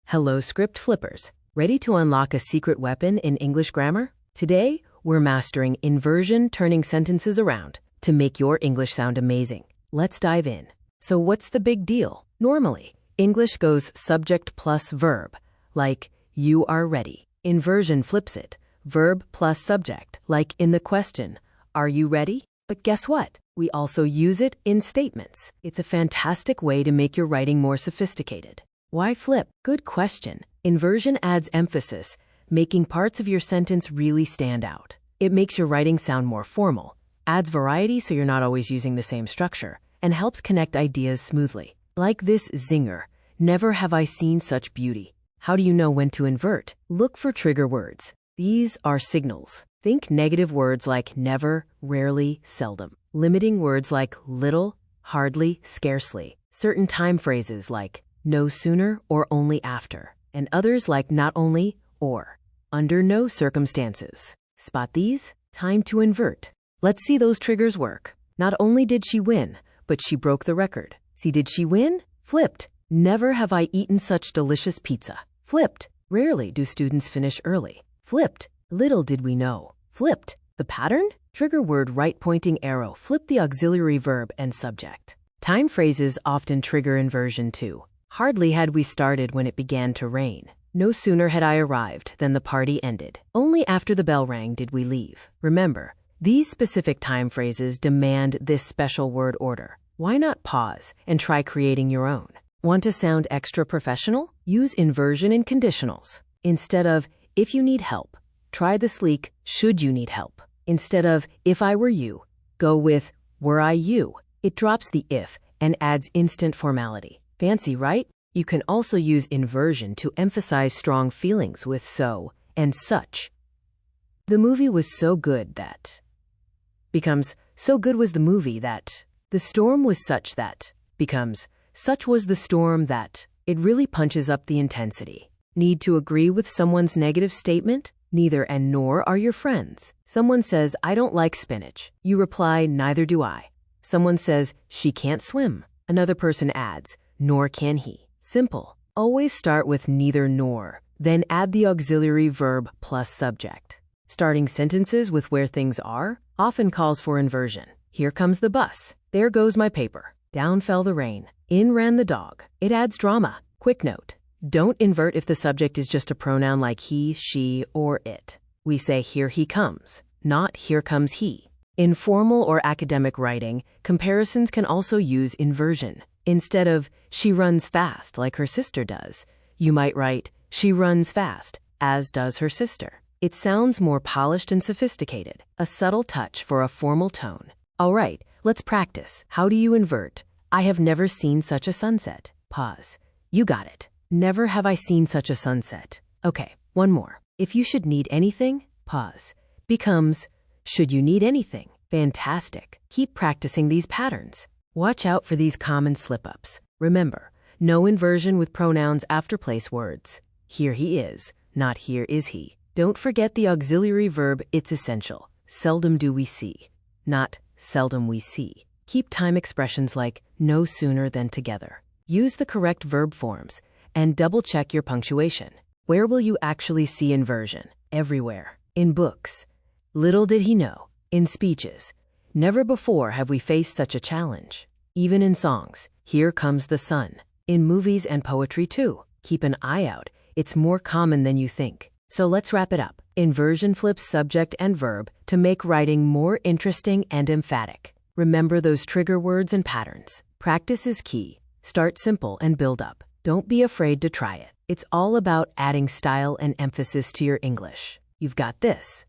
Hello, script flippers. Ready to unlock a secret weapon in English grammar? Today, we're mastering inversion, turning sentences around to make your English sound amazing. Let's dive in. So what's the big deal? Normally, English goes subject plus verb, like you are ready. Inversion flips it, verb plus subject, like in the question, are you ready? But guess what? We also use it in statements. It's a fantastic way to make your writing more sophisticated. Why flip? Good question. Inversion adds emphasis, making parts of your sentence really stand out. It makes your writing sound more formal, adds variety so you're not always using the same structure, and helps connect ideas smoothly. Like this zinger, never have I seen such beauty. How do you know when to invert? Look for trigger words. These are signals. Think negative words like never, rarely, seldom. Limiting words like little, hardly, scarcely. Certain time phrases like no sooner or only after. And others like not only or. Under no circumstances. Spot these? Time to invert. Let's see those triggers work. Not only did she win, but she broke the record. See, did she win? Flipped. Never have I eaten such delicious pizza. Flipped. Rarely do students finish early. Flipped. Little did we know. Flipped. The pattern? Trigger word right pointing arrow. Flip the auxiliary verb and subject. Time phrases often trigger inversion too. Hardly had we started when it began to rain. No sooner had I arrived than the party ended. Only after the bell rang did we leave. Remember, these specific time phrases demand this special word order. Why not pause and try creating your own? Want to sound extra professional? Use inversion in conditionals. Instead of if you need help, try the sleek should you need help. Instead of if I were you, go with were I you. It drops the if and adds instant formality. Fancy, right? You can also use inversion to emphasize strong feelings with so and such. The movie was so good that becomes so good was the movie that the storm was such that becomes such was the storm that. It really punches up the intensity. Need to agree with someone's negative statement? Neither and nor are your friends. Someone says, I don't like spinach. You reply, neither do I. Someone says, she can't swim. Another person adds, nor can he. Simple. Always start with neither nor, then add the auxiliary verb plus subject. Starting sentences with where things are often calls for inversion. Here comes the bus. There goes my paper. Down fell the rain. In ran the dog. It adds drama. Quick note. Don't invert if the subject is just a pronoun like he, she, or it. We say here he comes, not here comes he. In formal or academic writing, comparisons can also use inversion. Instead of she runs fast like her sister does, you might write she runs fast, as does her sister. It sounds more polished and sophisticated, a subtle touch for a formal tone. All right, let's practice. How do you invert? I have never seen such a sunset. Pause. You got it. Never have I seen such a sunset. Okay, one more. If you should need anything, pause. Becomes, should you need anything? Fantastic. Keep practicing these patterns. Watch out for these common slip-ups. Remember, no inversion with pronouns after place words. Here he is, not here is he. Don't forget the auxiliary verb, it's essential. Seldom do we see, not seldom we see. Keep time expressions like no sooner than together. Use the correct verb forms and double-check your punctuation. Where will you actually see inversion? Everywhere. In books. Little did he know. In speeches. Never before have we faced such a challenge. Even in songs. Here comes the sun. In movies and poetry too. Keep an eye out. It's more common than you think. So let's wrap it up. Inversion flips subject and verb to make writing more interesting and emphatic. Remember those trigger words and patterns. Practice is key. Start simple and build up. Don't be afraid to try it. It's all about adding style and emphasis to your English. You've got this.